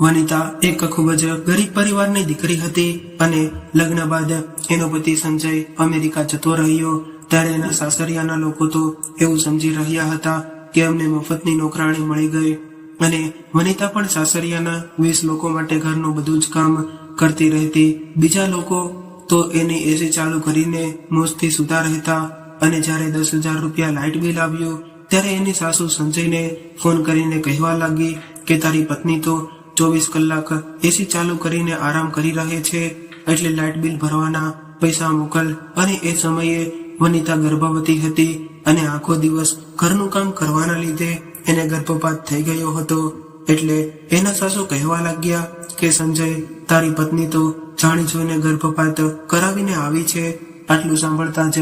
વનિતા એક ખૂબ જ ગરીબ પરિવારની દીકરી હતી અને લગ્ન બાદ એનો પતિ સંજય અમેરિકા જતો રહ્યો ત્યારે એના સાસરિયાના લોકો તો એવું સમજી રહ્યા હતા કે અમને મફતની નોકરાણી મળી ગઈ અને વનિતા પણ સાસરિયાના 20 લોકો માટે ઘરનું બધું જ કામ કરતી રહેતી। બીજા લોકો તો એની એસી ચાલુ કરીને મોજથી સૂતા રહેતા અને જ્યારે 10,000 રૂપિયા લાઇટ બિલ આવ્યું ત્યારે એની સાસુ સંજયને ફોન કરીને કહેવા લાગી કે તારી પત્ની તો 24 કલાક એસી ચાલુ કરીને આરામ કરી રહે છે, એટલે લાઇટ બિલ ભરવાના પૈસા મોકલ। અને એ સમયે વનિતા ગર્ભવતી હતી અને આખો દિવસ ઘરનું કામ કરવાના લીધે એને ગર્ભપાત થઈ ગયો હતો। એટલે એના સાસુ કહેવા લાગ્યા કે સંજય, તારી પત્ની તો જાણી જોઈને ગર્ભપાત કરાવીને આવી છે। આટલું સાંભળતા જ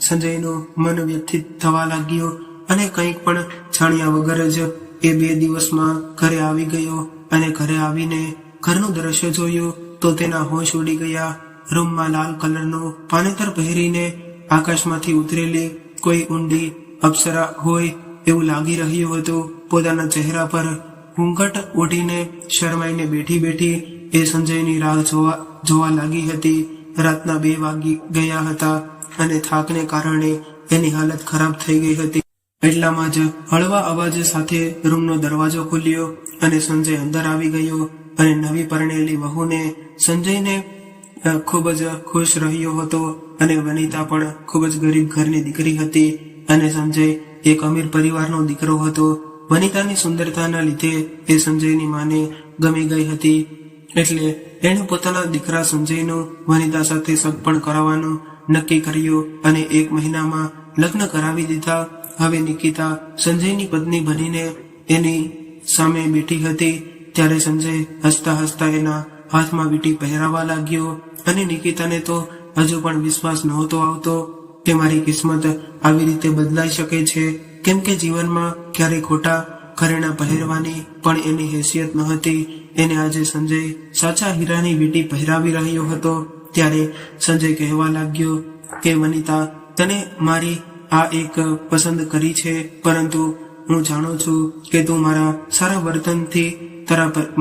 સંજયનું મન વ્યથિત થવા લાગ્યું અને કંઈક પણ જાણ્યા વગર જ એ 2 દિવસમાં ઘરે આવી ગયો અને ઘરે આવીને ઘરનું દ્રશ્ય જોયું તો તેના હોશ ઉડી ગયા। રૂમમાં લાલ કલરનું પાનેતર પહેરીને આકાશમાંથી ઉતરેલી કોઈ ઊંડી અપ્સરા હોય એવું લાગી રહ્યું હતું। પોતાના ચહેરા પર ઘૂંઘટ ઓઢીને શરમાઈને બેઠી એ સંજયની રાહ જોવા લાગી હતી। રાતના 2 વાગી ગયા હતા અને થાકને કારણે એની હાલત ખરાબ થઈ ગઈ હતી। એટલામાં જ હળવા અવાજ સાથે રૂમનો દરવાજો ખુલ્યો અને સંજય અંદર આવી ગયો અને નવી પરણેલી વહુને સંજયને ખૂબ જ ખુશ રહ્યો હતો અને વનિતા પણ ખૂબ જ ગરીબ ઘરની દીકરી હતી અને સંજય એક અમીર પરિવારનો દીકરો હતો। વનિતાની સુંદરતાના લીધે એ સંજયની માને ગમી ગઈ હતી એટલે એણે પોતાના દીકરા સંજયનું વનિતા સાથે સગપણ કરાવવાનું નક્કી કર્યું અને 1 મહિનામાં લગ્ન કરાવી દીધા। હવે નિકિતા સંજયની પત્ની બનીને એની સામે બેઠી હતી ત્યારે સંજય હસતા હસતા એના હાથમાં વીંટી પહેરાવા લાગ્યો અને નિકિતાને તો હજુ પણ વિશ્વાસ નહોતો આવતો કે મારી કિસ્મત આવી રીતે બદલાઈ શકે છે, કેમ કે જીવનમાં ક્યારે ખોટા ઘરેણાં પહેરવાની પણ એની હેસિયત ન હતી। એને આજે સંજય સાચા હીરાની વીંટી પહેરાવી રહ્યો હતો ત્યારે સંજય કહેવા લાગ્યો કે વનિતા, તને મારી આ એક પસંદ કરી છે, પરંતુ હું જાણું છું કે તું મારા સારા વર્તનથી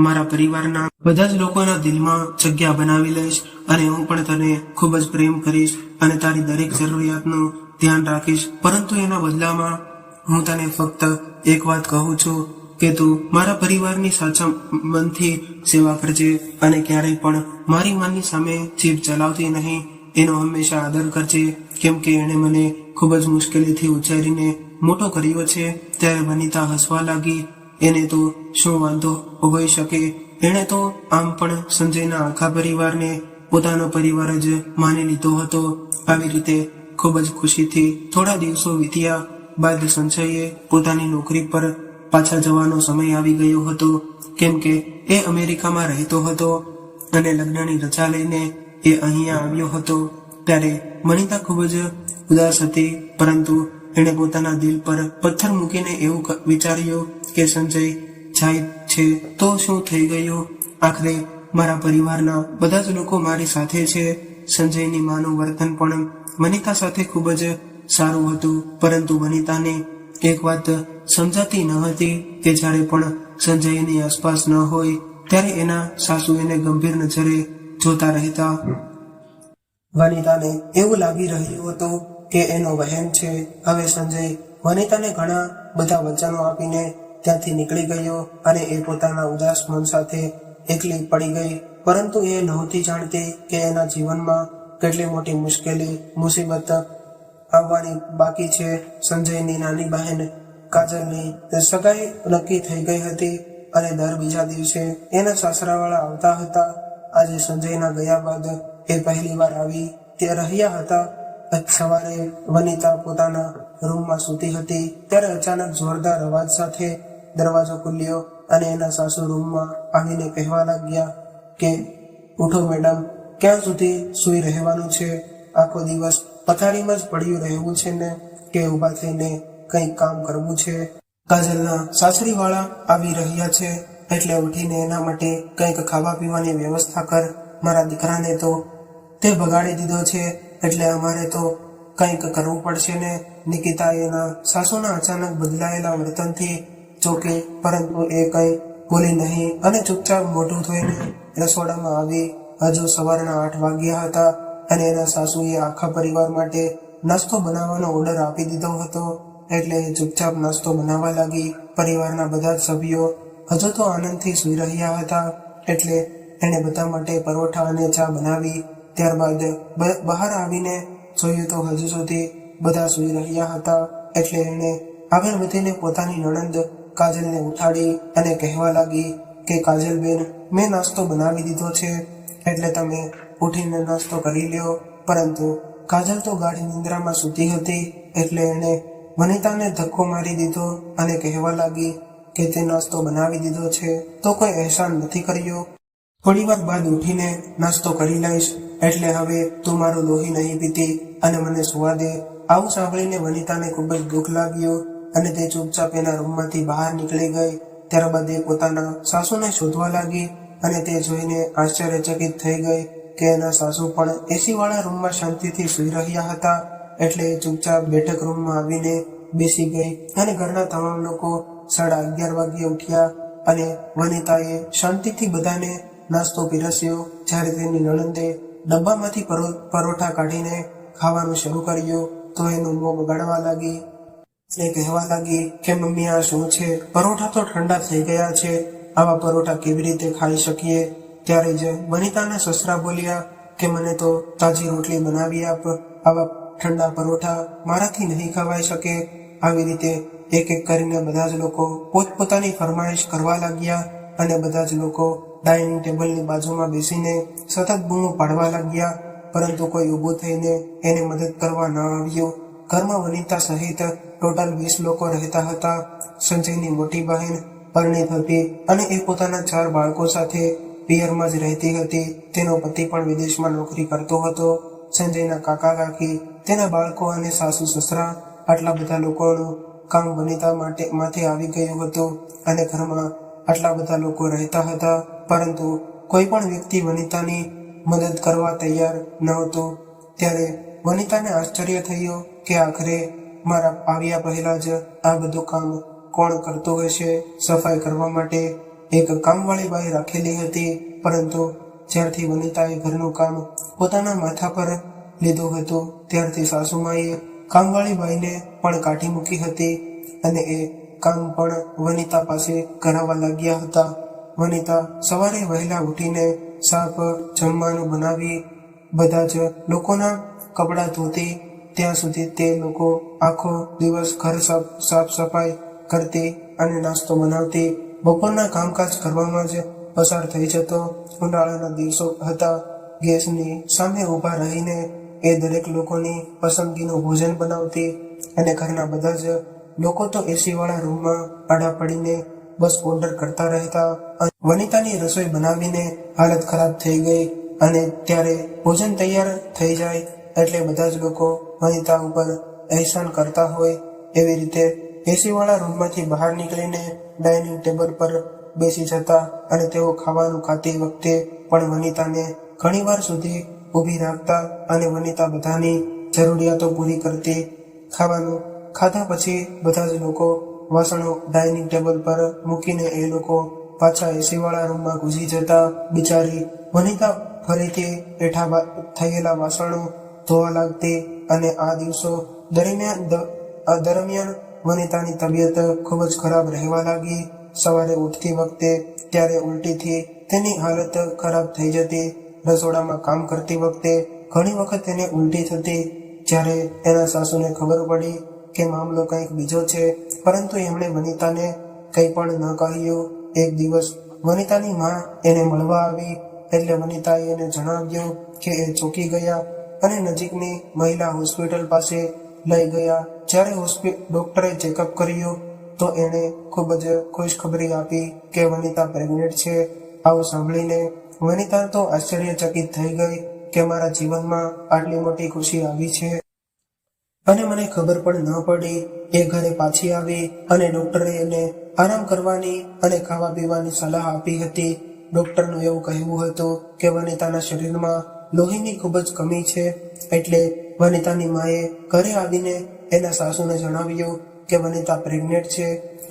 મારા પરિવારના બધા જ લોકોના દિલમાં જગ્યા બનાવી લઈશ અને હું પણ તને ખૂબ જ પ્રેમ કરીશ અને તારી દરેક જરૂરિયાતનું ધ્યાન રાખીશ, પરંતુ એના બદલામાં હું તને ફક્ત એક વાત કહું છું કે તું મારા પરિવારની સાચા મનથી સેવા કરજે અને ક્યારેય પણ મારી માની સામે જીભ ચલાવતી નહીં। એનો હંમેશા આદર કરજે, કેમ કે એણે મને ખૂબ જ મુશ્કેલીથી ઉછેરીને મોટો કર્યો છે। ત્યારે વનિતા હસવા લાગી। એને તો શું વાંધો હોઈ શકે, એણે તો આમ પણ સંજયના આખા પરિવારને પોતાનો પરિવાર જ માની લીધો હતો। આવી રીતે ખૂબ જ ખુશીથી થોડા દિવસો વીત્યા બાદ સંજયે પોતાની નોકરી પર પાછા જવાનો સમય આવી ગયો હતો, કેમ કે એ અમેરિકામાં રહેતો હતો અને લગ્નની રજા લઈને એ અહીંયા આવ્યો હતો। ત્યારે વનિતા ખૂબ જ ઉદાસ હતી, પરંતુ એણે પોતાના દિલ પર પથ્થર મૂકીને એવું વિચાર્યું કે સંજય જાય છે તો શું થઈ ગયું, આખરે મારા પરિવારના બધા જ લોકો મારી સાથે છે। સંજયની માનું વર્તન પણ વનિતા સાથે ખૂબ જ સારું હતું, પરંતુ વનિતાને એક વાત સમજાતી ન હતી કે જ્યારે પણ સંજય એની આસપાસ ન હોય ત્યારે એના સાસુ એને ગંભીર નજરે જોતા રહેતા। વનિતાને એવું લાગી રહ્યું હતું કે એનો વહેમ છે। હવે સંજય વનિતાને ઘણા બધા વચનો આપીને ત્યાંથી નીકળી ગયો અને એ પોતાના ઉદાસ મન સાથે એકલી પડી ગઈ, પરંતુ એ નહોતી જાણતી કે એના જીવનમાં કેટલી મોટી મુસીબત આવવાની બાકી છે। સંજયની નાની બહેન કાજલની સગાઈ નક્કી થઈ ગઈ હતી અને દર બીજા દિવસે એના સાસરાવાળા આવતા હતા। આજે સંજયના ગયા બાદ એ પહેલી વાર આવી તે રહ્યા હતા। સવારે વનિતા પોતાના રૂમમાં સૂતી હતી ત્યારે અચાનક જોરદાર અવાજ સાથે દરવાજો ખુલ્યો અને એના સાસુ રૂમમાં આવીને કહેવા લાગ્યા કે ઉઠો મેડમ, ક્યાં સુધી સૂઈ રહેવાનું છે? આખો દિવસ પથારીમાં જ પડ્યું રહેવું છે ને કે ઊભા થઈને કંઈક કામ કરવું છે? કાજલના સાસરીવાળા આવી રહ્યા છે, એટલે ઉઠીને એના માટે કંઈક ખાવા પીવાની વ્યવસ્થા કર। મારા દીકરાને તો તે બગાડી દીધો છે, એટલે અમારે તો કંઈક કરવું પડશે ને। નિકિતા એના સાસુના અચાનક બદલાયેલા વર્તનથી ચોંકી, પરંતુ એ કંઈ બોલી નહીં અને ચૂપચાપ મોઢું ધોઈને રસોડામાં આવી. હજુ સવારના 8 વાગ્યા હતા અને એના સાસુએ આખા પરિવાર માટે નાસ્તો બનાવવાનો ઓર્ડર આપી દીધો હતો. એટલે ચૂપચાપ નાસ્તો બનાવવા લાગી. પરિવારના બધા જ સભ્યો હજુ તો આનંદથી સૂઈ રહ્યા હતા એટલે એણે બધા માટે પરોઠા અને ચા બનાવી. ત્યારબાદ બહાર આવીને જોયું તો હજુ સુધી બધા સૂઈ રહ્યા હતા. એટલે એણે આગળ વધીને પોતાની નણંદ કાજલને ઉઠાડી અને કહેવા લાગી કે કાજલબેન, મેં નાસ્તો બનાવી દીધો છે એટલે તમે ઉઠીને નાસ્તો કરી લ્યો. પરંતુ કાજલ તો ગાઢ નિંદ્રામાં સૂતી હતી એટલે એણે વનિતાને ધક્કો મારી દીધો અને કહેવા લાગી કે તે નાસ્તો બનાવી દીધો છે તો કોઈ અહેસાન નથી કર્યો. થોડી વાર બાદ ઉઠીને નાસ્તો કરી લઈશ એટલે હવે તું મારું લોહી નહીં પીતી અને મને સુવા દે. આવું સાંભળીને વનિતાને ખૂબ જ દુઃખ લાગ્યું અને તે ચૂપચાપ એના રૂમમાંથી બહાર નીકળી ગઈ. ત્યારબાદ એ પોતાના સાસુને શોધવા લાગી અને તે જોઈને આશ્ચર્યચકિત થઈ ગઈ કે એના સાસુ પણ એસી વાળા રૂમમાં શાંતિથી સૂઈ રહ્યા હતા. એટલે ચૂપચાપ બેઠક રૂમમાં આવીને બેસી ગઈ અને ઘરના તમામ લોકો 11:30 વાગ્યે ઉઠ્યા અને વનિતાએ શાંતિથી બધાને નાસ્તો પીરસ્યો. જ્યારે તેની નણંદે ડબ્બામાંથી પરોઠા કાઢીને ખાવાનું શરૂ કર્યું તો એનું મોં બગાડવા લાગી. એ કહેવા લાગી કે મમ્મી, આ શું છે? પરોઠા તો ઠંડા થઈ ગયા છે, આવા પરોઠા કેવી રીતે ખાઈ શકીએ? ત્યારે જ વનિતાના સસરા બોલ્યા કે મને તો તાજી રોટલી બનાવી આપ, આવા ઠંડા પરોઠા મારાથી નહીં ખવાઈ શકે. આવી રીતે એક એક કરીને બધા જ લોકો પોતપોતાની ફરમાઈશ કરવા લાગ્યા અને બધા જ લોકો ડાઇનિંગ ટેબલની બાજુમાં બેસીને સતત બૂમો પાડવા લાગ્યા. પરંતુ કોઈ ઊભું થઈને એને મદદ કરવા ન આવ્યું. ઘરમાં વનિતા સહિત ટોટલ 20 લોકો રહેતા હતા. સંજયની મોટી બહેન પરણિત હતી અને એ પોતાના 4 બાળકો સાથે પિયરમાં જ રહેતી હતી. તેનો પતિ પણ વિદેશમાં નોકરી કરતો હતો. સંજયના કાકા કાકી, તેના બાળકો અને સાસુ સસરા, આટલા બધા લોકોનું કામ વનિતા માથે આવી ગયું હતું અને ઘરમાં આટલા બધા લોકો રહેતા હતા પરંતુ કોઈ પણ વ્યક્તિ વનિતાની મદદ કરવા તૈયાર ન હતો. ત્યારે વનિતાને આશ્ચર્ય થયું કે આખરે મારા આવ્યા પહેલા જ આ બધું કામ કોણ કરતું હશે. સફાઈ કરવા માટે એક કામવાળી બાઈ રાખેલી હતી પરંતુ જ્યારથી વનિતાએ ઘરનું કામ પોતાના માથા પર લીધું હતું ત્યારથી સાસુમાએ કામવાળી બાઈને પણ કાઢી મૂકી હતી અને એ કામ પણ વનિતા પાસે કરાવવા લાગ્યા હતા. વનિતા સવારે વહેલા ઉઠીને સાફ જમવાનું બનાવી બધા જ લોકોના કપડાં ધોતી. ત્યાં સુધી તે લોકો આખો દિવસ ઘર સાફ સફાઈ કરતી અને નાસ્તો બનાવતી. બપોરના કામકાજ કરવામાં જ પસાર થઈ જતો. ઉનાળાના દિવસો હતા. ગેસની સામે ઊભા રહીને એ દરેક લોકોની પસંદગીનું ભોજન બનાવતી અને ઘરના બધા જ લોકો તો એસી વાળા રૂમમાં આડા પડીને બસ ઓર્ડર કરતા રહેતા. વનિતાની રસોઈ બનાવીને હાલત ખરાબ થઈ ગઈ અને ત્યારે ભોજન તૈયાર થઈ જાય એટલે બધા જ લોકો વનિતા ઉપર અહેસાન કરતા હોય એવી રીતે એસી વાળા રૂમમાંથી બહાર નીકળીને ડાઇનિંગ ટેબલ પર બેસી જતા અને તેઓ ખાવાનું ખાતી વખતે પણ વનિતાને ઘણીવાર સુધી ઊભી રાખતા અને વનિતા બધાની જરૂરિયાતો પૂરી કરતી. ખાવાનું ખાધા પછી બધા જ લોકો વાસણો ડાઇનિંગ ટેબલ પર મૂકીને એ લોકો પાછા એસી વાળા રૂમમાં ઘૂસી જતા. બિચારી વનિતા ફરીથી એઠા થયેલા વાસણો ધોવા લાગતી અને આ દિવસો દરમિયાન વનિતાની તબિયત ખૂબ જ ખરાબ રહેવા લાગી. સવારે ઉઠતી વખતે ત્યારે ઉલટીથી તેની હાલત ખરાબ થઈ જતી. રસોડામાં કામ કરતી વખતે ઘણી વખત તેને ઉલટી થતી. જ્યારે એના સાસુને ખબર પડી કે મામલો કંઈક બીજો છે પરંતુ એમણે વનિતાને કંઈ પણ ન કહ્યું. એક દિવસ વનિતાની માં એને મળવા આવી એટલે વનિતાએ એને જણાવ્યું કે એ ચોંકી ગયા અને નજીકની મહિલા હોસ્પિટલ પાસે લઈ ગયા. જ્યારે ડોક્ટરે ચેકઅપ કર્યું તો એણે ખૂબ જ ખુશખબરી આપી કે વનિતા પ્રેગ્નેન્ટ છે. આવું સાંભળીને વનિતા તો આશ્ચર્યચકિત થઈ ગઈ કે મારા જીવનમાં આટલી મોટી ખુશી આવી છે અને મને ખબર પણ ન પડી. એ ઘરે પાછી આવી અને ડોક્ટરે એને આરામ કરવાની અને ખાવા પીવાની સલાહ આપી હતી. ડોક્ટરનું એવું કહેવું હતું કે વનિતાના શરીરમાં લોહીની ખૂબ જ કમી છે. એટલે વનિતાની માએ ઘરે આવીને એના સાસુને જણાવ્યું કે વનિતા પ્રેગ્નેન્ટ છે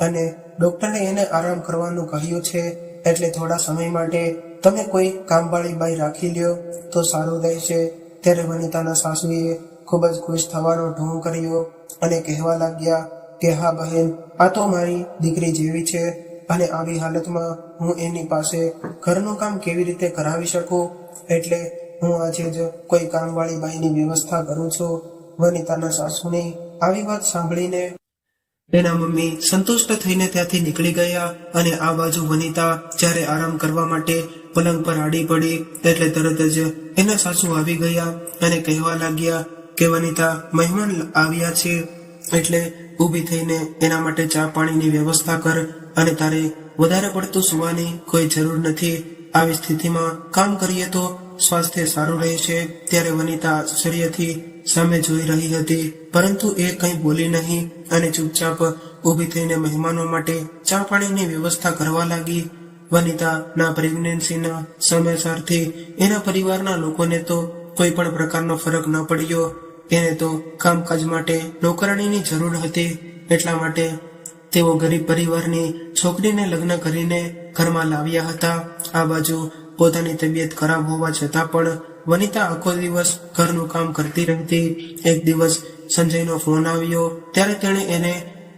અને ડોક્ટરે એને આરામ કરવાનું કહ્યું છે, એટલે થોડા સમય માટે તમે કોઈ કામવાળી બાઈ રાખી લ્યો તો સારું રહેશે. ત્યારે વનિતાના સાસુએ ખૂબ જ ખુશ થવાનો ઢોંગ કર્યો અને કહેવા લાગ્યા કે હા બહેન, આ તો મારી દીકરી જેવી છે અને આવી હાલતમાં હું એની પાસે ઘરનું કામ કેવી રીતે કરાવી શકું, એટલે હું આજે જ કોઈ કામવાળી બાઈની વ્યવસ્થા કરું છું. વનિતાના સાસુની આવી વાત સાંભળીને એના મમ્મી સંતુષ્ટ થઈને ત્યાંથી નીકળી ગયા અને આ બાજુ વનિતા જ્યારે આરામ કરવા માટે પલંગ પર આડી પડી એટલે તરત જ એના સાસુ આવી ગયા અને કહેવા લાગ્યા કે વનિતા, મહેમાન આવ્યા છે એટલે ઊભી થઈને એના માટે ચા પાણીની વ્યવસ્થા કર અને તારે વધારે પડતું સુવાની કોઈ જરૂર નથી. આવી સ્થિતિમાં કામ કરીએ તો સ્વાસ્થ્ય સારું રહેશે. ત્યારે વનિતા આશ્ચર્યથી સામે જોઈ રહી હતી, પરંતુ એ કંઈ બોલી નહીં અને ચૂપચાપ ઊભી થઈને મહેમાનો માટે ચા પાણીની વ્યવસ્થા કરવા લાગી. વનિતાના પ્રેગ્નન્સીના સમાચારથી એના પરિવારના લોકોને તો કોઈ પણ પ્રકારનો ફરક ન પડ્યો. એને તો કામકાજ માટે નોકરાણીની જરૂર હતી, એટલા માટે તેઓ ગરીબ પરિવારની છોકરીને લગ્ન કરીને ઘરમાં લાવ્યા હતા. આ બાજુ પોતાની તબિયત ખરાબ હોવા છતાં પણ વનિતા આખો દિવસ ઘરનું કામ કરતી રહેતી. એક દિવસ સંજયનો ફોન આવ્યો ત્યારે તેણે એને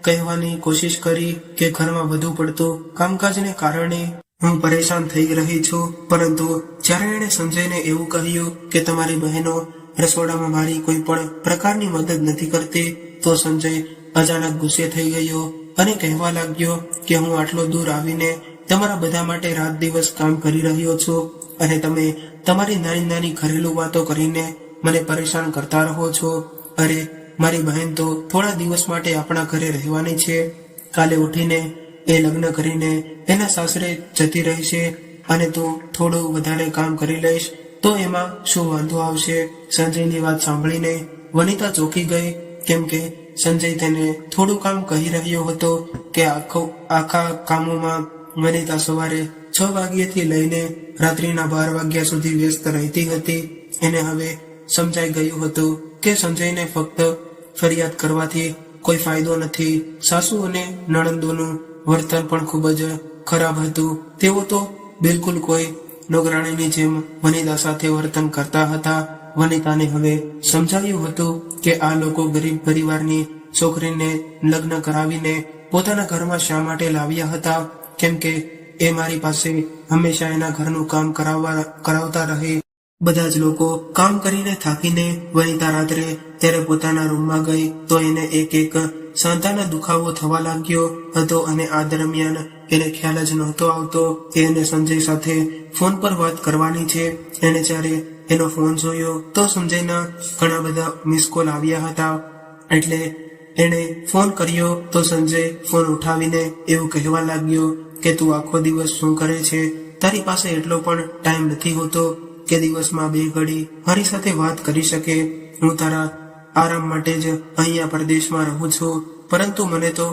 કહેવાની કોશિશ કરી કે ઘરમાં વધુ પડતું કામકાજને કારણે હું પરેશાન થઈ રહી છું, પરંતુ જ્યારે એણે સંજયને એવું કહ્યું કે તમારી બહેનો રસોડામાં મારી કોઈ પણ પ્રકારની મદદ નથી કરતી, તો સંજય અચાનક ગુસ્સે થઈ ગયો અને કહેવા લાગ્યો કે હું આટલો દૂર આવીને તમારા બધા માટે રાત દિવસ કામ કરી રહ્યો છું અને તમે તમારી નાની નાની ઘરેલું વાતો કરીને મને પરેશાન કરતા રહો છો. અરે મારી બહેન તો થોડા દિવસ માટે આપણા ઘરે રહેવાની છે. કાલે ઉઠીને એ લગ્ન કરીને એના સાસરે જતી રહેશે અને તું થોડું વધારે કામ કરી લઈશ તો એમાં શું વાંધો આવશે. સંજયની વાત સાંભળીને વનિતા ચોંકી ગઈ, કેમ કે સંજય તેને થોડું કામ કહી રહ્યો હતો કે આખા કામોમાં વનિતા સવારે 6 વાગ્યાથી લઈને રાત્રિના 12 વાગ્યા સુધી વ્યસ્ત રહેતી હતી. એને હવે સમજાઈ ગયું હતું કે સંજયને ફક્ત ફરિયાદ કરવાથી કોઈ ફાયદો નથી. સાસુ અને નણંદોનું વર્તન પણ ખૂબ જ ખરાબ હતું. તેઓ તો બિલકુલ કોઈ નોકરાણીની જેમ વનિતા સાથે વર્તન કરતા હતા. વનિતાને હવે સમજાયું હતું કે આ લોકો ગરીબ પરિવારની છોકરીને લગ્ન કરાવીને પોતાના ઘરમાં શા માટે લાવ્યા હતા, કેમ કે એ મારી પાસે હંમેશા એના ઘરનું કામ કરાવતા રહે. બધા જ લોકો કામ કરીને થાકીને વનિતા રાત્રે ત્યારે પોતાના રૂમમાં ગઈ તો એને એક સાંધાનો દુખાવો થવા લાગ્યો હતો અને આ દરમિયાન એને ખ્યાલ જ નહોતો આવતો કે એને સંજય સાથે ફોન પર વાત કરવાની છે. એને જ્યારે એનો ફોન જોયો તો સંજયના ઘણા બધા મિસ કોલ આવ્યા હતા, એટલે એણે ફોન કર્યો તો સંજય ફોન ઉઠાવીને એવું કહેવા લાગ્યો કે તું આખો દિવસ શું કરે છે, તારી પાસે એટલો પણ ટાઈમ નથી હોતો કે દિવસમાં 2 ઘડી મારી સાથે વાત કરી શકે. હું તારા આરામ માટે જ અહીંયા પરદેશમાં રહું છું, પરંતુ મને તો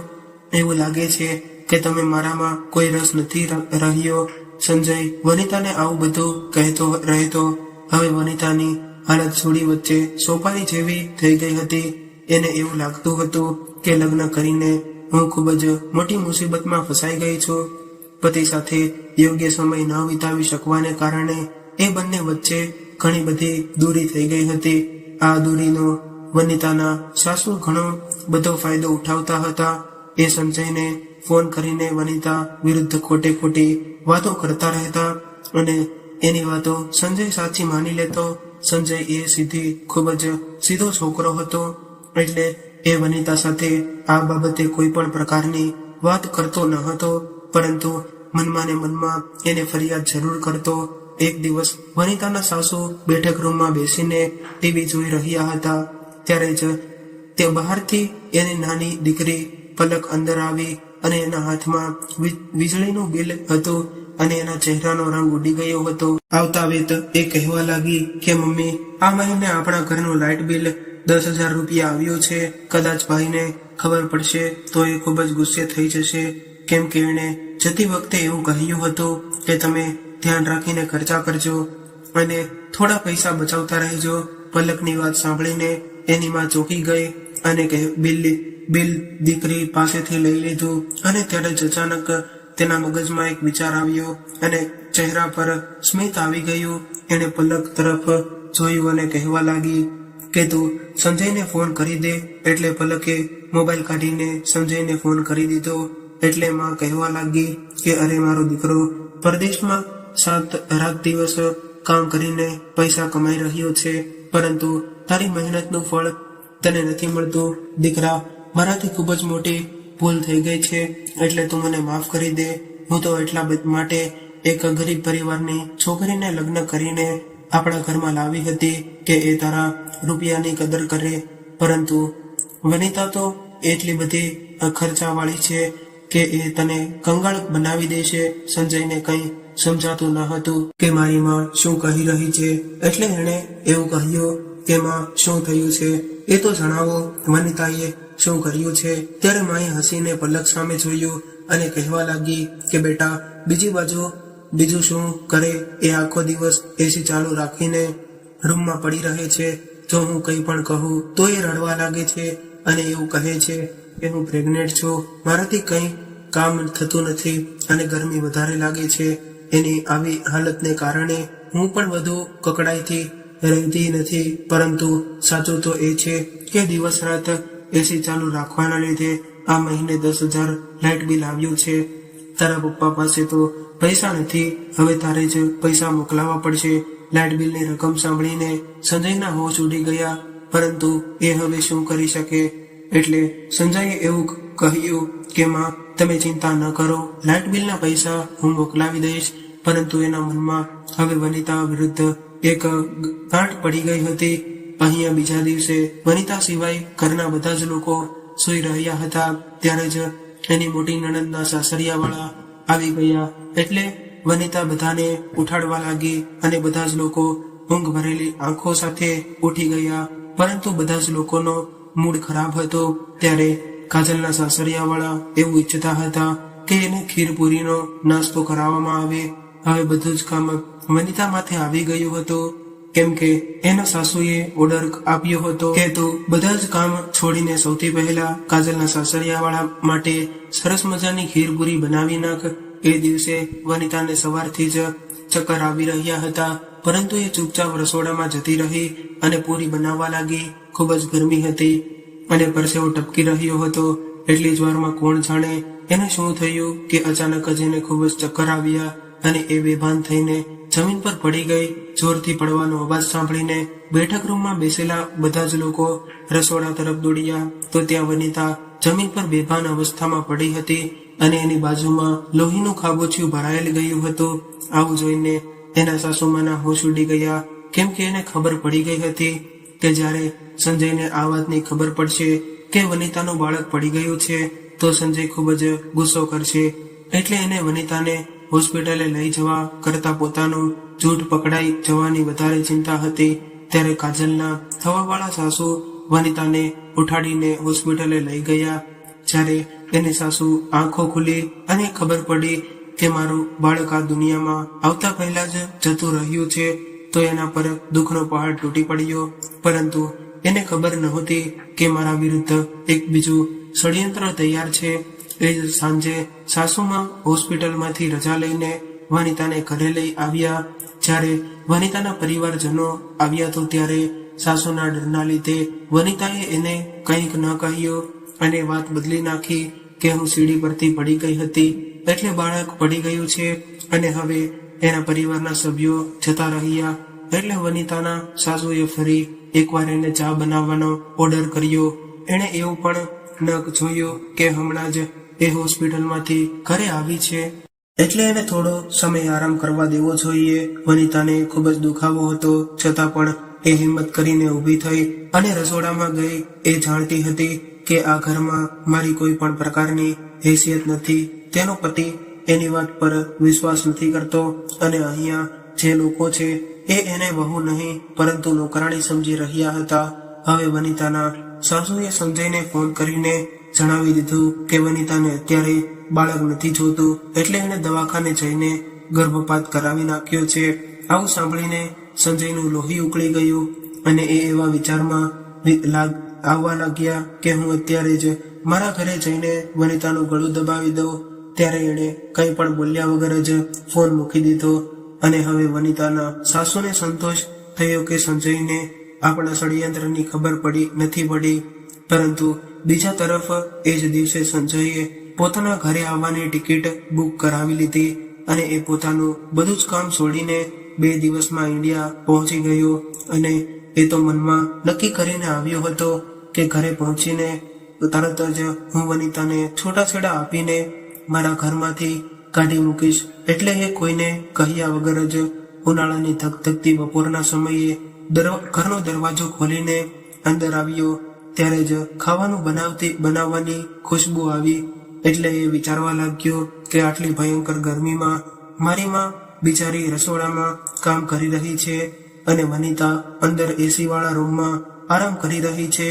એવું લાગે છે કે તમે મારામાં કોઈ રસ નથી રહ્યો. સંજય વનિતાને આવું બધું કહેતો રહેતો હવે વનિતાની હાલત છોડી વચ્ચે સોપારી જેવી થઈ ગઈ હતી. એને એવું લાગતું હતું કે લગ્ન કરીને હું ખૂબ જ મોટી મુસીબતમાં ફસાઈ ગઈ છું. પતિ સાથે યોગ્ય સમય ન વિતાવી શકવાને કારણે એ બંને વચ્ચે ઘણી બધી દૂરી થઈ ગઈ હતી. આ દૂરીનો વનિતાના સાસુ ઘણો બધો ફાયદો ઉઠાવતા હતા. એ સંજયને ફોન કરીને વનિતા વિરુદ્ધ ખોટી વાતો કરતા રહેતા અને એની વાતો સંજય સાચી માની લેતો. સંજય એ ખૂબ જ સીધો છોકરો હતો, એટલે એ વનિતા સાથે આ બાબતે કોઈ પણ પ્રકારની વાત કરતો ન હતો, પરંતુ મનમાં ને મનમાં એને ફરિયાદ જરૂર કરતો. એક દિવસ વનિતાના સાસુ બેઠક રૂમમાં બેસીને ટીવી જોઈ રહ્યા હતા. ત્યારે જ તે બહારથી એની નાની દીકરી પલક અંદર આવી અને એના હાથમાં વીજળીનું બિલ હતું અને એના ચહેરાનો રંગ ઉડી ગયો હતો. આવતા વેત એ કહેવા લાગી કે મમ્મી, આ મહિને આપણા ઘરનું લાઇટ બિલ 10,000 રૂપિયા આવ્યું છે. કદાચ ભાઈને ખબર પડશે તો એ ખૂબ જ ગુસ્સે થઈ જશે, કેમ કે એણે જતી વખતે એવું કહ્યું હતું કે તમે ધ્યાન રાખીને ખર્ચા કરજો અને થોડા પૈસા બચાવતા રહેજો. પલકની વાત સાંભળીને એની માં ચોંકી ગઈ અને બિલ દીકરી પાસેથી લઈ લીધું અને ત્યારે જ અચાનક તેના મગજમાં એક વિચાર આવ્યો અને ચહેરા પર સ્મિત આવી ગયું. એણે પલક તરફ જોયું અને કહેવા લાગી કે તું સંજયને ફોન કરી દે. એટલે પલકે મોબાઈલ કાઢીને સંજયને ફોન કરી દીધો. એટલે માં કહેવા લાગી કે અરે મારો દીકરો પરદેશમાં 7 રાત દિવસ કામ કરીને પૈસા કમાઈ રહ્યો છે, પરંતુ તારી મહેનતનું ફળ તને નથી મળતું. દીકરા, મારાથી ખૂબ જ મોટી ભૂલ થઈ ગઈ છે, એટલે તું મને માફ કરી દે. હું તો એટલા માટે એક ગરીબ પરિવારની છોકરીને લગ્ન કરીને આપણા ઘરમાં લાવી હતી કે એ તારા રૂપિયાની કદર કરે, પરંતુ વનિતા તો એટલી બધી ખર્ચાવાળી છે કે એ તને કંગાળ બનાવી દેશે. સંજયને કંઈ સમજાતું ન હતું કે મારી માં શું કહી રહી છે, એટલે એણે એવું કહ્યું કે માં શું થયું છે એ તો જણાવો, વનિતાએ શું કર્યું છે. ત્યારે માએ હસીને પલક સામે જોયું અને કહેવા લાગી કે બેટા, બીજી બાજુ બીજું શું કરે, એ આખો દિવસ એસી ચાલુ રાખીને રૂમમાં પડી રહે છે. જો હું કંઈ પણ કહું તો એ રડવા લાગે છે અને એવું કહે છે કે હું પ્રેગ્નેન્ટ છું, મારાથી કંઈ કામ થતું નથી અને ગરમી વધારે લાગે છે. એની આવી હાલતને કારણે હું પણ વધુ કકડાઈથી રહેતી નથી, પરંતુ સાચું તો એ છે કે દિવસ રાત એસી ચાલુ રાખવાના લીધે આ મહિને 10,000 લાઇટ બિલ આવ્યું છે. તારા પપ્પા પાસે તો પૈસા નથી, હવે તારે જ પૈસા મોકલાવવા પડશે. લાઇટ બિલની રકમ સાંભળીને સંજયના હોશ ઉડી ગયા, પરંતુ એ હવે શું કરી શકે. એટલે સંજયે એવું કહ્યું કે માં, તમે ચિંતા ન કરો, લાઇટ બિલના પૈસા હું મોકલાવી દઈશ. પરંતુ એના મનમાં હવે વનિતા વિરુદ્ધ એક ગાંઠ પડી ગઈ હતી. અહીંયા બીજા દિવસે વનિતા સિવાય ઘરના બધા જ લોકો સૂઈ રહ્યા હતા. ત્યારે જ એની મોટી નણંદના સાસરિયાવાળા આવી ગયા. એટલે વનિતા બધાને ઉઠાડવા લાગી અને બધા જ લોકો ઊંઘ ભરેલી આંખો સાથે ઉઠી ગયા, પરંતુ બધા જ લોકોનો મૂડ ખરાબ હતો. ત્યારે કાજલના સાસરિયાવાળા એવું ઈચ્છતા હતા કે એને ખીરપુરીનો નાસ્તો કરાવવામાં આવે. હવે બધું જ કામ વનિતા માથે આવી ગયું હતું, કેમ કે એના સાસુએ ઓર્ડર આપ્યો હતો કે તું બધા જ કામ છોડીને સૌથી પહેલા કાજલના સાસરિયાવાળા માટે સરસ મજાની ખીરપુરી બનાવી નાખ. એ દિવસે વનિતાને સવારથી જ ચક્કર આવી રહ્યા હતા, પરંતુ એ ચૂપચાપ રસોડામાં જતી રહી અને પૂરી બનાવવા લાગી. ખૂબ જ ગરમી હતી અને પરસેવો ટપકી રહ્યો હતો. એટલી જ વારમાં કોણ જાણે એને શું થયું કે અચાનક જ એને ખૂબ જ ચક્કર આવ્યા અને એ બેભાન થઈને જમીન પર પડી ગઈ. જોરથી પડવાનો અવાજ સાંભળીને બેઠક રૂમમાં બેસેલા બધા જ લોકો રસોડા તરફ દોડ્યા, તો ત્યાં વનિતા જમીન પર બેભાન અવસ્થામાં પડી હતી અને એની બાજુમાં લોહીનું ખાબોચિયું ભરાયેલ ગયું હતું. આવું જોઈને એના સાસુમાના હોશ ઉડી ગયા, કેમ કે એને ખબર પડી ગઈ હતી કે જ્યારે સંજયને આ વાતની ખબર પડશે કે વનિતાનું બાળક પડી ગયું છે તો સંજય ખૂબ જ ગુસ્સો કરશે. એટલે એને વનિતાને હોસ્પિટલે લઈ જવા કરતા પોતાનું જૂઠ પકડાઈ જવાની વધારે ચિંતા હતી. ત્યારે કાજલના થવાવાળા સાસુ વનિતાને ઉઠાડીને હોસ્પિટલે લઈ ગયા. જ્યારે એની સાસુ આંખો ખુલી અને ખબર પડી કે મારું બાળક આ દુનિયામાં આવતા પહેલા જ જતું રહ્યું છે, તો એના પર દુઃખનો પહાડ તૂટી પડ્યો. પરંતુ એને ખબર નહોતી કે મારા વિરુદ્ધ એક બીજું ષડયંત્ર તૈયાર છે. એ જ સાંજે સાસુમાં હોસ્પિટલમાંથી રજા લઈને વનિતાને ઘરે લઈ આવ્યા. જ્યારે વનિતાના પરિવારજનો આવ્યા તો ત્યારે સાસુના ડરના લીધે વનિતાએ એને કંઈક ન કહ્યું અને વાત બદલી નાખી કે હું સીડી પરથી પડી ગઈ હતી, એટલે બાળક પડી ગયું છે અને હવે એના પરિવારના સભ્યો જતા રહ્યા. એટલે વનિતાના સાસુએ ફરી એકવાર એને ચા બનાવવાનો ઓર્ડર કર્યો. એણે એવું પણ ન જોયું કે હમણાં જ એ હોસ્પિટલમાંથી ઘરે આવી છે, એટલે એને થોડો સમય આરામ કરવા દેવો જોઈએ. વનિતાને ખૂબ જ દુખાવો હતો, છતાં પણ એ હિંમત કરીને ઊભી થઈ અને રસોડામાં ગઈ. એ જાણતી હતી કે આ ઘરમાં મારી કોઈ પણ પ્રકારની હેસિયત નથી. તેનો પતિ એની વાત પર વિશ્વાસ નથી કરતો અને અહીંયા જે લોકો છે એ એને વહુ નહીં પરંતુ નોકરાણી સમજી રહ્યા હતા. હવે વનિતાના સાસુએ સંજયને ફોન કરીને જણાવી દીધું કે વનિતાને અત્યારે બાળક નથી જોતું, એટલે એને દવાખાને જઈને ગર્ભપાત કરાવી નાખ્યો છે. આવું સાંભળીને સંજયનું લોહી ઉકળી ગયું અને એ એવા વિચારમાં આવવા લાગ્યા કે હું અત્યારે જ મારા ઘરે જઈને વનિતાનું ગળું દબાવી દઉં, ત્યારે એણે કંઈ પણ બોલ્યા વગર જ ફોન મૂકી દીધો. અને હવે વનિતાના સાસુને સંતોષ થયો કે સંજયને આપણા ષડયંત્રની ખબર નથી પડી. પરંતુ બીજા તરફ એ જ દિવસે સંજયે પોતાના ઘરે આવવાની ટિકિટ બુક કરાવી લીધી અને એ પોતાનું બધું જ કામ છોડીને 2 દિવસમાં ઇન્ડિયા પહોંચી ગયો. અને એ તો મનમાં નક્કી કરીને આવ્યો હતો કે ઘરે પહોંચીને તરત જ હું વનિતાને છૂટાછેડા આપીને મારા ઘરમાંથી કાઢી મૂકીશ. એટલે એ કોઈને કહ્યા વગર જ ઉનાળાની ધગધગતી બપોરના સમયે ઘરનો દરવાજો ખોલીને અંદર આવ્યો. ત્યારે જ ખાવાનું બનાવવાની ખુશ્બુ આવી. એટલે એ વિચારવા લાગ્યો કે આટલી ભયંકર ગરમીમાં મારી માં બિચારી રસોડામાં કામ કરી રહી છે અને વનિતા અંદર એસી વાળા રૂમમાં આરામ કરી રહી છે.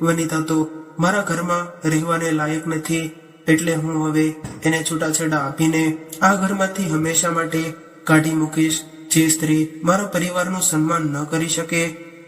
વનિતા તો મારા ઘરમાં રહેવાને લાયક નથી. એટલે હું હવે એને છૂટાછેડા આપીને આ ઘરમાંથી હંમેશા માટે કાઢી મૂકીશ. જે સ્ત્રી મારા પરિવારનું સન્માન ન કરી શકે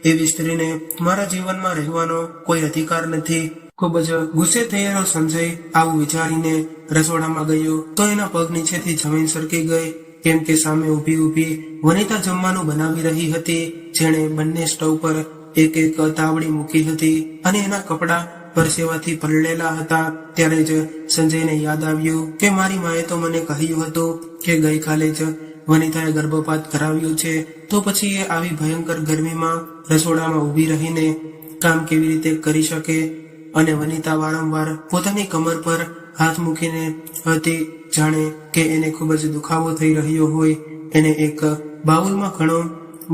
એવી સ્ત્રીને મારા જીવનમાં રહેવાનો કોઈ અધિકાર નથી. ખૂબ જ ગુસ્સે થયેલો સંજય આવું વિચારીને રસોડામાં ગયો તો એના પગ નીચેથી જમીન સરકી ગઈ. કેમ કે સામે ઊભી વનિતા જમવાનું બનાવી રહી હતી. જેણે બંને સ્ટવ પર એક તાવડી મૂકી હતી અને એના કપડા પરસેવાથી પલળેલા હતા. ત્યારે જ સંજયને યાદ આવ્યું કે મારી માએ તો મને કહ્યું હતું કે ગઈકાલે જ વનિતાએ ગર્ભપાત કરાવ્યો છે, તો પછી એ આવી ભયંકર ગરમીમાં રસોડામાં ઊભી રહીને કામ કેવી રીતે કરી શકે. અને વનિતા વારંવાર પોતાની કમર પર હાથ મૂકીને હતી, જાણે કે એને ખૂબ જ દુખાવો થઈ રહ્યો હોય. એને એક બાઉલમાં ઘણો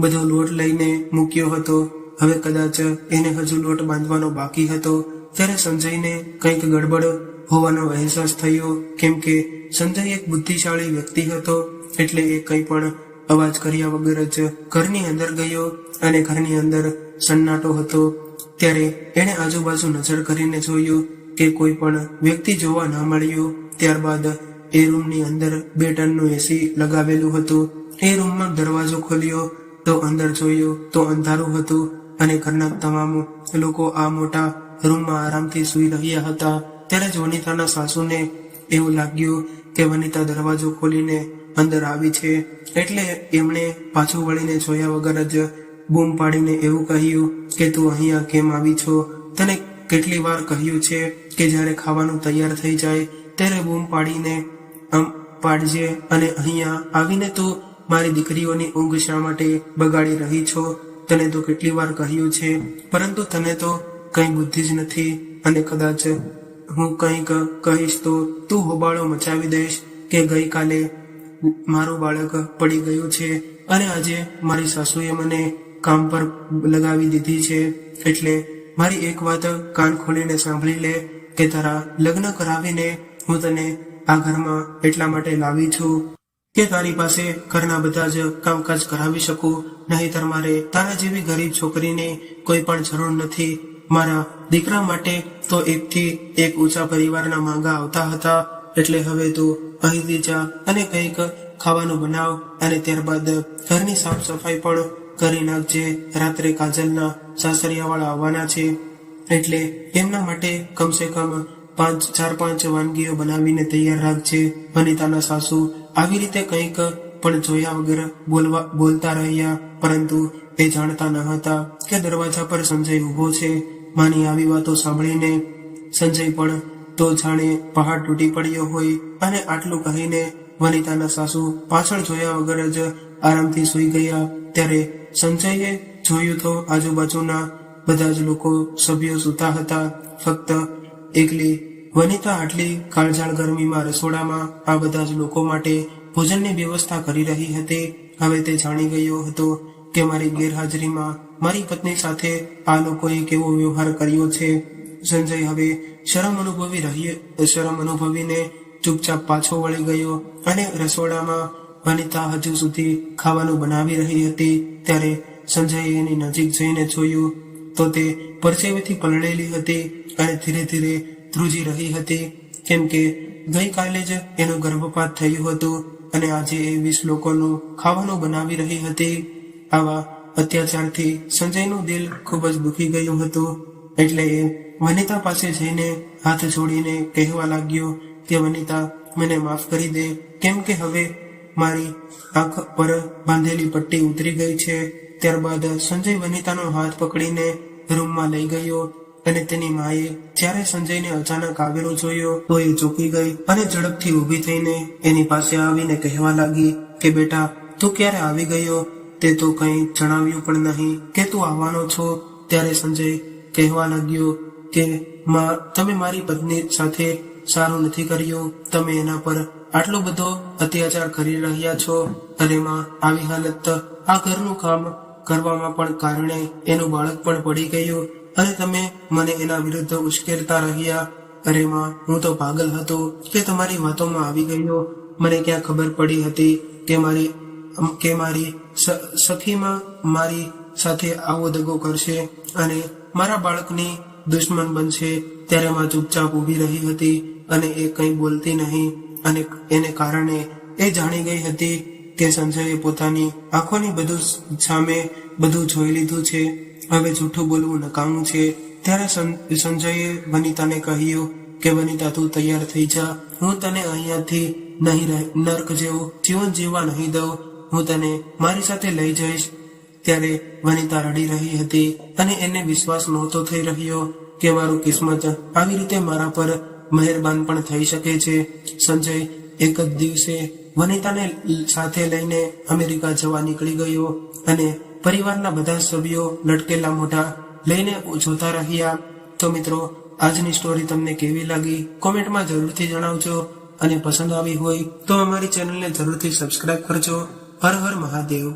બધો લોટ લઈને મૂક્યો હતો. હવે કદાચ એને હજુ લોટ બાંધવાનો બાકી હતો. ત્યારે સંજયને કંઈક ગડબડ હોવાનો અહેસાસ થયો. કેમ કે સંજય એક બુદ્ધિશાળી વ્યક્તિ હતો. એટલે એ કંઈ પણ અવાજ કર્યા વગર જ ઘરની અંદર ગયો અને ઘરની અંદર સન્નાટો હતો. ત્યારે એણે આજુબાજુ નજર કરીને જોયું કે કોઈ પણ વ્યક્તિ જોવા ન મળ્યું. ત્યારબાદ એ રૂમની અંદર 2 ટનનું એસી લગાવેલું હતું. એ રૂમમાં દરવાજો ખોલ્યો તો અંદર જોયું તો અંધારું હતું અને ઘરના તમામ લોકો આ મોટા રૂમમાં આરામથી સૂઈ રહ્યા હતા. ત્યારે જ વનિતાના સાસુને એવું લાગ્યું કે વનિતા દરવાજો ખોલીને અંદર આવી છે. એટલે એમણે પાછું વળીને જોયા વગર જ બૂમ પાડીને એવું કહ્યું કે તું અહીંયા કેમ આવી છો? તને કેટલી વાર કહ્યું છે કે જ્યારે ખાવાનું તૈયાર થઈ જાય ત્યારે બૂમ પાડજે, અને અહીંયા આવીને તું મારી દીકરીઓની ઊંઘ શા માટે બગાડી રહી છો? તને તો કેટલી વાર કહ્યું છે, પરંતુ તને તો કઈ બુદ્ધિ જ નથી. અને કદાચ હું કંઈક કહીશ તો તું હોબાળો મચાવી દઈશ કે ગઈકાલે મારું બાળક પડી ગયું છે અને આજે મારી સાસુએ મને કામ પર લગાવી દીધી છે. એટલે મારી એક વાત કાન ખોલીને સાંભળી લે કે તારા લગ્ન કરાવીને હું તને આ ઘરમાં એટલા માટે લાવી છું કે તારી પાસે ઘરના બધા જ કામકાજ કરાવી શકું. નહીંતર મારે તારા જેવી ગરીબ છોકરીને કોઈ પણ જરૂર નથી. મારા દીકરા માટે તો એકથી એક ઊંચા પરિવારના માંગા આવતા હતા. એટલે હવે તું અહીંથી જા અને કંઈક ખાવાનું બનાવ અને ત્યારબાદ ઘરની સાફ સફાઈ પણ કરી નાખજે. રાત્રે કાજલના સાસરિયાવાળા આવવાના છે, એટલે એમના માટે કમસે કમ 4-5 વાનગીઓ બનાવીને તૈયાર રાખજે. વનિતાના સાસુ આવી રીતે કંઈક પણ જોયા વગર બોલતા રહ્યા, પરંતુ એ જાણતા ન હતા કે દરવાજા પર સંજય ઉભો છે. માની આવી વાતો સાંભળીને સંજય પણ તો જાણે પહાડ તૂટી પડ્યો હોય. અને આટલું કહીને વનિતાના સાસુ પાછળ જોયા વગર જ આરામથી સૂઈ ગયા. ત્યારે સંજયે જોયું તો આજુબાજુના બધા જ લોકો સભ્યો સૂતા હતા. ફક્ત એકલી વનિતા આટલી કાળઝાળ ગરમીમાં રસોડામાં આ બધા જ લોકો માટે ભોજનની વ્યવસ્થા કરી રહી હતી. હવે તે જાણી ગયો હતો કે મારી ગેરહાજરીમાં મારી પત્ની સાથે આ લોકોએ કેવો વ્યવહાર કર્યો છે. સંજય હવે શરમ અનુભવીને ચૂપચાપ પાછો વળી ગયો અને રસોડામાં વનિતા હજુ સુધી ખાવાનું બનાવી રહી હતી. ત્યારે સંજયે એની નજીક જઈને જોયું તો તે પરસેવેથી પલળેલી હતી અને ધીરે ધીરે ધ્રુજી રહી હતી. કેમ કે ગઈકાલે જ એનું ગર્ભપાત થયું હતું અને આજે એ 20 લોકોનું ખાવાનું બનાવી રહી હતી. આવા અત્યાચારથી સંજયનું દિલ ખૂબ જ દુખી ગયું હતું. એટલે એ વનિતા પાસે જઈને હાથ જોડીને કહેવા લાગ્યો કે વનિતા, મને માફ કરી દે, કેમ કે હવે મારી આંખ પર બાંધેલી પટ્ટી ઉતરી ગઈ છે. ત્યારબાદ સંજય વનિતાનો હાથ પકડીને રૂમમાં લઈ ગયો અને તેની માએ જ્યારે સંજયને અચાનક આવેલો જોયો તો એ ચોંકી ગઈ અને ઝડપથી ઊભી થઈને એની પાસે આવીને કહેવા લાગી કે બેટા, તું ક્યારે આવી ગયો? તે તો કંઈ જણાવ્યું પણ નહીં કે તું આવવાનો છો. ત્યારે સંજય કહેવા લાગ્યો કે માં, તમે મારી પત્ની સાથે સારું નથી કર્યું. તમે એના પર આટલો બધો અત્યાચાર કરી રહ્યા છો. અરે માં, આવી હાલત આ ઘરનું કામ કરવામાં પણ કારણે એનું બાળક પણ પડી ગયું અને તમે મને એના વિરુદ્ધ ઉશ્કેરતા રહ્યા. અરે માં, હું તો પાગલ હતો કે તમારી વાતોમાં આવી ગયો. મને ક્યાં ખબર પડી હતી કે મારી સખીમાં મારી સાથે આવો દગો કરશે અને મારા બાળકની દુશ્મન બનશે. ત્યારે માં ચૂપચાપ ઊભી રહી હતી અને એ કંઈ બોલતી નહીં અને એને કારણે એ જાણી ગઈ હતી કે સંજયે પોતાની આંખોની બધું સામે બધું જોઈ લીધું છે. હવે જૂઠું બોલવું નકામું છે. ત્યારે સંજયે વનિતાને કહ્યું કે વનિતા, તું તૈયાર થઈ જા. હું તને અહીંયાથી નહીં નર્ક જેવું જીવન જીવવા નહીં દઉં. હું તને મારી સાથે લઈ જઈશ. ત્યારે વનિતા રડી રહી હતી અને એને વિશ્વાસ નહોતો થઈ રહ્યો કે મારું કિસ્મત આવી રીતે મારા પર મહેરબાન પણ થઈ શકે છે. સંજય એક જ દિવસે વનિતાને સાથે લઈને અમેરિકા જવા નીકળી ગયો અને પરિવારના બધા સભ્યો લટકેલા મોઢા લઈને જોતા રહ્યા. તો મિત્રો, આજની સ્ટોરી તમને કેવી લાગી કોમેન્ટમાં જરૂરથી જણાવજો અને પસંદ આવી હોય તો અમારી ચેનલને જરૂરથી સબસ્ક્રાઇબ કરજો. હર હર મહાદેવ.